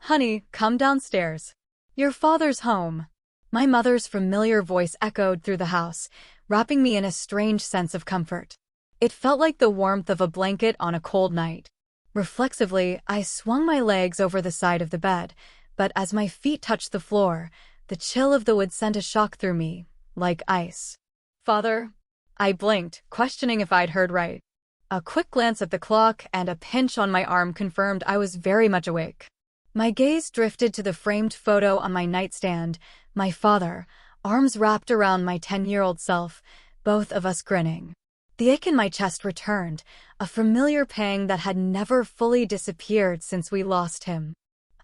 Honey, come downstairs. Your father's home. My mother's familiar voice echoed through the house, wrapping me in a strange sense of comfort. It felt like the warmth of a blanket on a cold night. Reflexively, I swung my legs over the side of the bed, but as my feet touched the floor, the chill of the wood sent a shock through me, like ice. Father? I blinked, questioning if I'd heard right. A quick glance at the clock and a pinch on my arm confirmed I was very much awake. My gaze drifted to the framed photo on my nightstand, my father, arms wrapped around my 10-year-old self, both of us grinning. The ache in my chest returned, a familiar pang that had never fully disappeared since we lost him.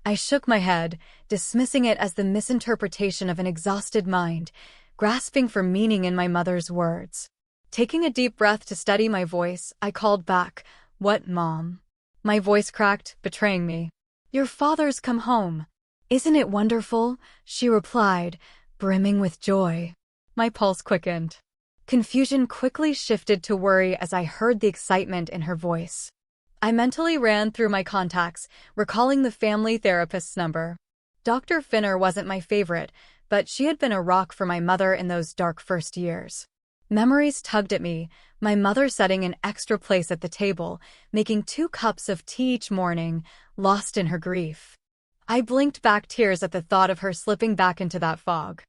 I shook my head, dismissing it as the misinterpretation of an exhausted mind, grasping for meaning in my mother's words. Taking a deep breath to steady my voice, I called back, "What, Mom?" My voice cracked, betraying me. "Your father's come home. Isn't it wonderful?" she replied, brimming with joy. My pulse quickened. Confusion quickly shifted to worry as I heard the excitement in her voice. I mentally ran through my contacts, recalling the family therapist's number. Dr. Finner wasn't my favorite, but she had been a rock for my mother in those dark first years. Memories tugged at me, my mother setting an extra place at the table, making 2 cups of tea each morning, lost in her grief. I blinked back tears at the thought of her slipping back into that fog.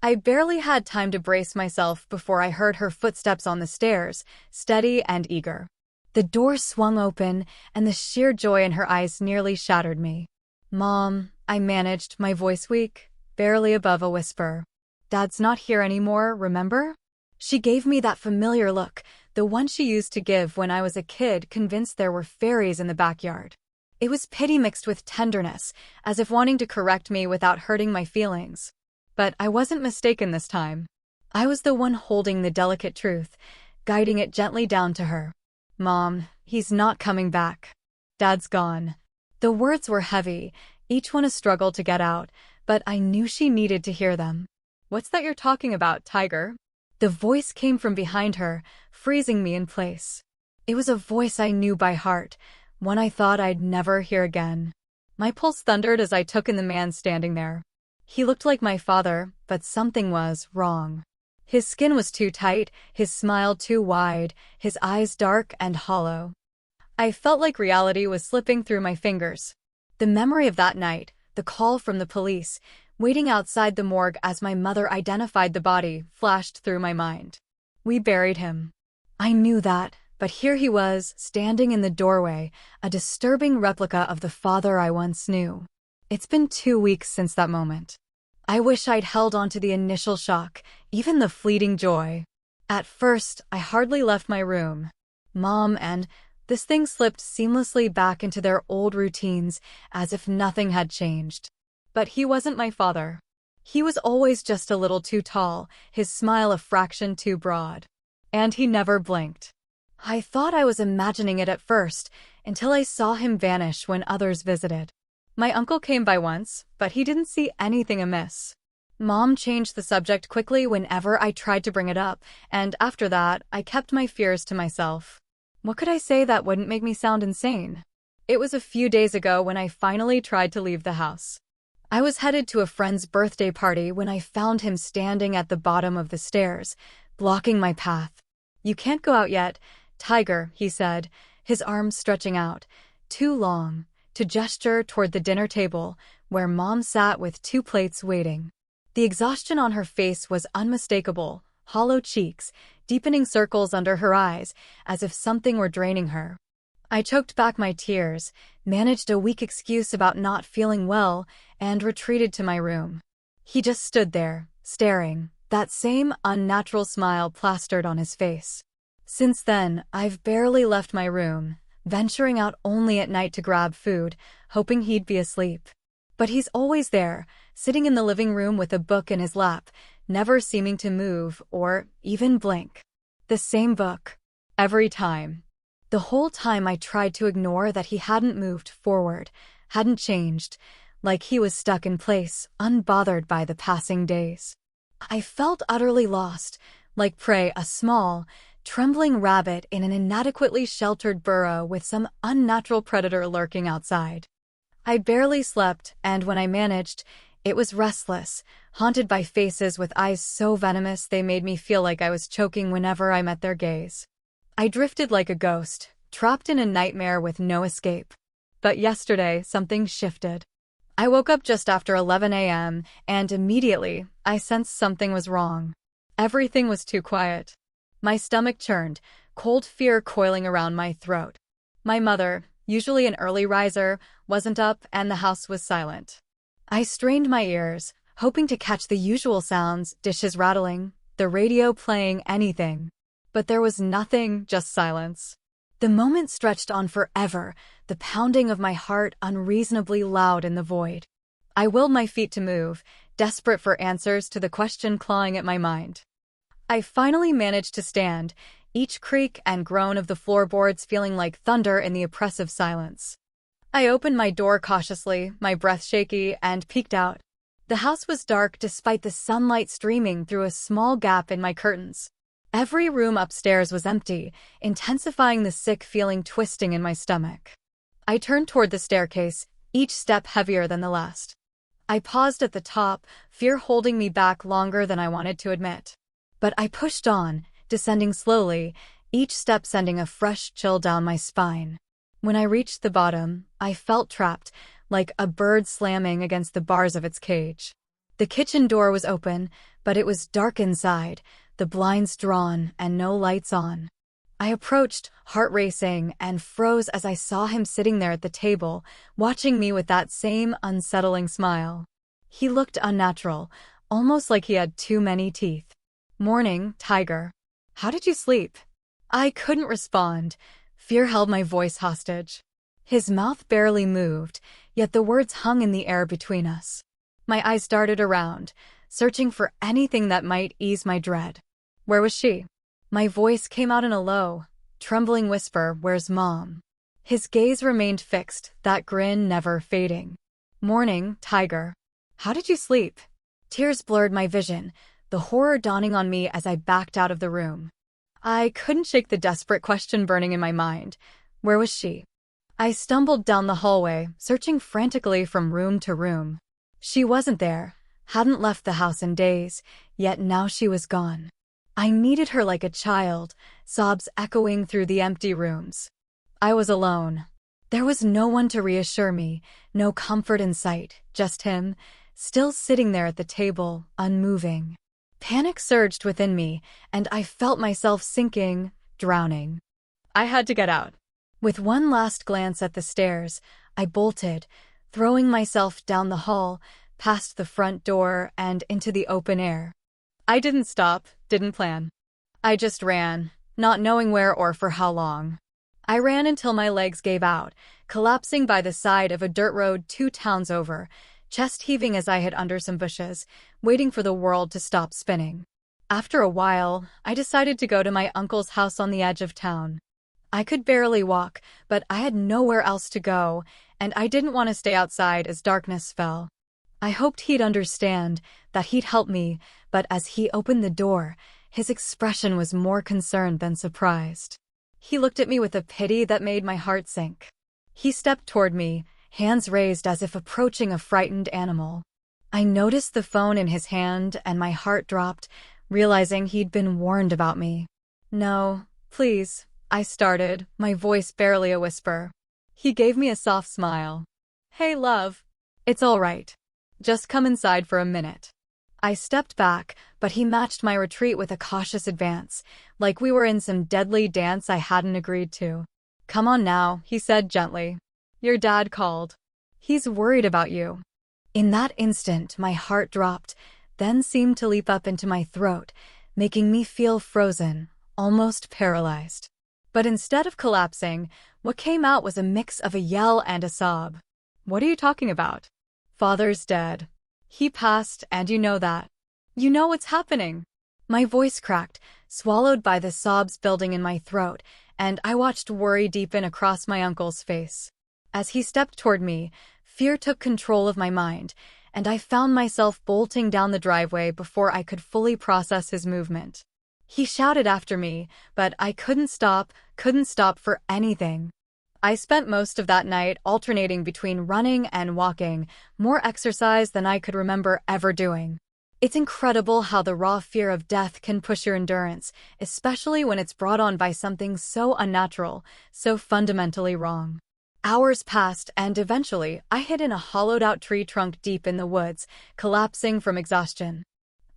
I barely had time to brace myself before I heard her footsteps on the stairs, steady and eager. The door swung open, and the sheer joy in her eyes nearly shattered me. "Mom," I managed, my voice weak, barely above a whisper. "Dad's not here anymore, remember?" She gave me that familiar look, the one she used to give when I was a kid, convinced there were fairies in the backyard. It was pity mixed with tenderness, as if wanting to correct me without hurting my feelings. But I wasn't mistaken this time. I was the one holding the delicate truth, guiding it gently down to her. "Mom, he's not coming back. Dad's gone." The words were heavy, each one a struggle to get out, but I knew she needed to hear them. "What's that you're talking about, Tiger?" The voice came from behind her, freezing me in place. It was a voice I knew by heart, one I thought I'd never hear again. My pulse thundered as I took in the man standing there. He looked like my father, but something was wrong. His skin was too tight, his smile too wide, his eyes dark and hollow. I felt like reality was slipping through my fingers. The memory of that night, the call from the police, waiting outside the morgue as my mother identified the body, flashed through my mind. We buried him. I knew that, but here he was, standing in the doorway, a disturbing replica of the father I once knew. It's been 2 weeks since that moment. I wish I'd held on to the initial shock, even the fleeting joy. At first, I hardly left my room. Mom and this thing slipped seamlessly back into their old routines, as if nothing had changed. But he wasn't my father. He was always just a little too tall, his smile a fraction too broad. And he never blinked. I thought I was imagining it at first, until I saw him vanish when others visited. My uncle came by once, but he didn't see anything amiss. Mom changed the subject quickly whenever I tried to bring it up, and after that, I kept my fears to myself. What could I say that wouldn't make me sound insane? It was a few days ago when I finally tried to leave the house. I was headed to a friend's birthday party when I found him standing at the bottom of the stairs, blocking my path. "You can't go out yet, Tiger," he said, his arms stretching out, too long, to gesture toward the dinner table, where Mom sat with 2 plates waiting. The exhaustion on her face was unmistakable, hollow cheeks, deepening circles under her eyes, as if something were draining her. I choked back my tears, managed a weak excuse about not feeling well, and retreated to my room. He just stood there, staring, that same unnatural smile plastered on his face. Since then, I've barely left my room, venturing out only at night to grab food, hoping he'd be asleep. But he's always there, sitting in the living room with a book in his lap, never seeming to move or even blink. The same book. Every time. The whole time I tried to ignore that he hadn't moved forward, hadn't changed, like he was stuck in place, unbothered by the passing days. I felt utterly lost, like prey, a small, trembling rabbit in an inadequately sheltered burrow with some unnatural predator lurking outside. I barely slept, and when I managed, it was restless, haunted by faces with eyes so venomous they made me feel like I was choking whenever I met their gaze. I drifted like a ghost, trapped in a nightmare with no escape. But yesterday, something shifted. I woke up just after 11 a.m., and immediately, I sensed something was wrong. Everything was too quiet. My stomach churned, cold fear coiling around my throat. My mother, usually an early riser, wasn't up, and the house was silent. I strained my ears, hoping to catch the usual sounds, dishes rattling, the radio playing, anything. But there was nothing, just silence. The moment stretched on forever, the pounding of my heart unreasonably loud in the void. I willed my feet to move, desperate for answers to the question clawing at my mind. I finally managed to stand, each creak and groan of the floorboards feeling like thunder in the oppressive silence. I opened my door cautiously, my breath shaky, and peeked out. The house was dark despite the sunlight streaming through a small gap in my curtains. Every room upstairs was empty, intensifying the sick feeling twisting in my stomach. I turned toward the staircase, each step heavier than the last. I paused at the top, fear holding me back longer than I wanted to admit. But I pushed on, descending slowly, each step sending a fresh chill down my spine. When I reached the bottom, I felt trapped, like a bird slamming against the bars of its cage. The kitchen door was open, but it was dark inside, the blinds drawn and no lights on. I approached, heart racing, and froze as I saw him sitting there at the table, watching me with that same unsettling smile. He looked unnatural, almost like he had too many teeth. "Morning, Tiger. How did you sleep?" I couldn't respond. Fear held my voice hostage. His mouth barely moved, yet the words hung in the air between us. My eyes darted around, searching for anything that might ease my dread. Where was she? My voice came out in a low, trembling whisper, "Where's Mom?" His gaze remained fixed, that grin never fading. "Morning, Tiger. How did you sleep?" Tears blurred my vision, the horror dawning on me as I backed out of the room. I couldn't shake the desperate question burning in my mind. Where was she? I stumbled down the hallway, searching frantically from room to room. She wasn't there, hadn't left the house in days, yet now she was gone. I needed her like a child, sobs echoing through the empty rooms. I was alone. There was no one to reassure me, no comfort in sight, just him, still sitting there at the table, unmoving. Panic surged within me, and I felt myself sinking, drowning. I had to get out. With one last glance at the stairs, I bolted, throwing myself down the hall, past the front door, and into the open air. I didn't stop, didn't plan. I just ran, not knowing where or for how long. I ran until my legs gave out, collapsing by the side of a dirt road 2 towns over, chest heaving as I hid under some bushes, waiting for the world to stop spinning. After a while, I decided to go to my uncle's house on the edge of town. I could barely walk, but I had nowhere else to go, and I didn't want to stay outside as darkness fell. I hoped he'd understand, that he'd help me, but as he opened the door, his expression was more concerned than surprised. He looked at me with a pity that made my heart sink. He stepped toward me, hands raised as if approaching a frightened animal. I noticed the phone in his hand and my heart dropped, realizing he'd been warned about me. "No, please," I started, my voice barely a whisper. He gave me a soft smile. "Hey, love. It's all right. Just come inside for a minute." I stepped back, but he matched my retreat with a cautious advance, like we were in some deadly dance I hadn't agreed to. "Come on now," he said gently. "Your dad called. He's worried about you." In that instant, my heart dropped, then seemed to leap up into my throat, making me feel frozen, almost paralyzed. But instead of collapsing, what came out was a mix of a yell and a sob. "What are you talking about?" "Father's dead. He passed, and you know that. You know what's happening." My voice cracked, swallowed by the sobs building in my throat, and I watched worry deepen across my uncle's face. As he stepped toward me, fear took control of my mind, and I found myself bolting down the driveway before I could fully process his movement. He shouted after me, but I couldn't stop for anything. I spent most of that night alternating between running and walking, more exercise than I could remember ever doing. It's incredible how the raw fear of death can push your endurance, especially when it's brought on by something so unnatural, so fundamentally wrong. Hours passed, and eventually, I hid in a hollowed-out tree trunk deep in the woods, collapsing from exhaustion.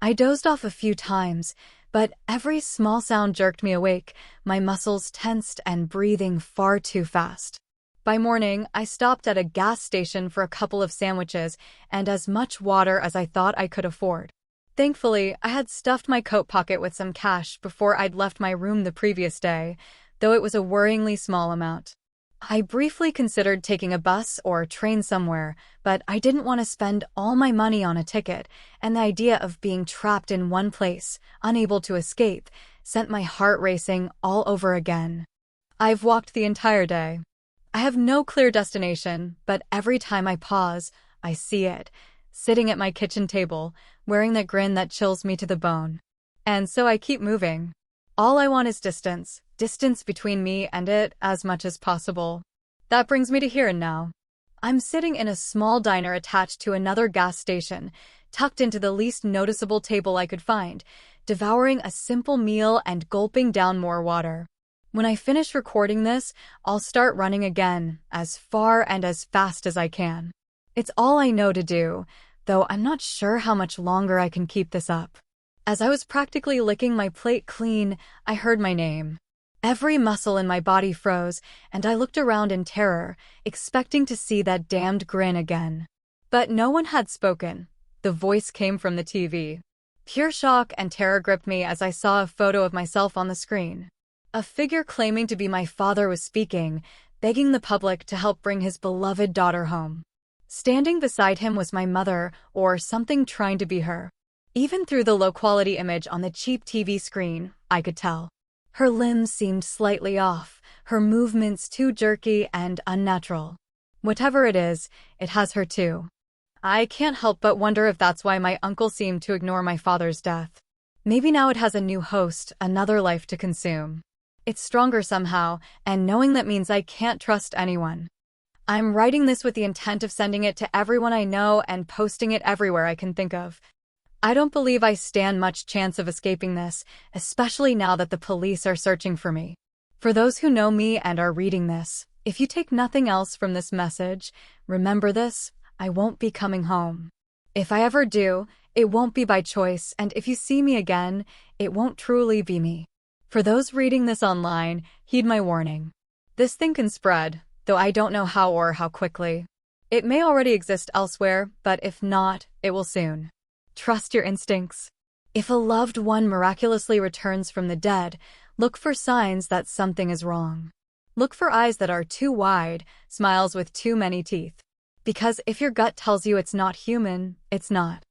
I dozed off a few times, but every small sound jerked me awake, my muscles tensed and breathing far too fast. By morning, I stopped at a gas station for a couple of sandwiches and as much water as I thought I could afford. Thankfully, I had stuffed my coat pocket with some cash before I'd left my room the previous day, though it was a worryingly small amount. I briefly considered taking a bus or a train somewhere, but I didn't want to spend all my money on a ticket, and the idea of being trapped in one place, unable to escape, sent my heart racing all over again. I've walked the entire day. I have no clear destination, but every time I pause, I see it, sitting at my kitchen table, wearing the grin that chills me to the bone. And so I keep moving. All I want is distance between me and it as much as possible. That brings me to here and now. I'm sitting in a small diner attached to another gas station, tucked into the least noticeable table I could find, devouring a simple meal and gulping down more water. When I finish recording this, I'll start running again, as far and as fast as I can. It's all I know to do, though I'm not sure how much longer I can keep this up. As I was practically licking my plate clean, I heard my name. Every muscle in my body froze, and I looked around in terror, expecting to see that damned grin again. But no one had spoken. The voice came from the TV. Pure shock and terror gripped me as I saw a photo of myself on the screen. A figure claiming to be my father was speaking, begging the public to help bring his beloved daughter home. Standing beside him was my mother, or something trying to be her. Even through the low-quality image on the cheap TV screen, I could tell. Her limbs seemed slightly off, her movements too jerky and unnatural. Whatever it is, it has her too. I can't help but wonder if that's why my uncle seemed to ignore my father's death. Maybe now it has a new host, another life to consume. It's stronger somehow, and knowing that means I can't trust anyone. I'm writing this with the intent of sending it to everyone I know and posting it everywhere I can think of. I don't believe I stand much chance of escaping this, especially now that the police are searching for me. For those who know me and are reading this, if you take nothing else from this message, remember this: I won't be coming home. If I ever do, it won't be by choice, and if you see me again, it won't truly be me. For those reading this online, heed my warning. This thing can spread, though I don't know how or how quickly. It may already exist elsewhere, but if not, it will soon. Trust your instincts. If a loved one miraculously returns from the dead, look for signs that something is wrong. Look for eyes that are too wide, smiles with too many teeth. Because if your gut tells you it's not human, it's not.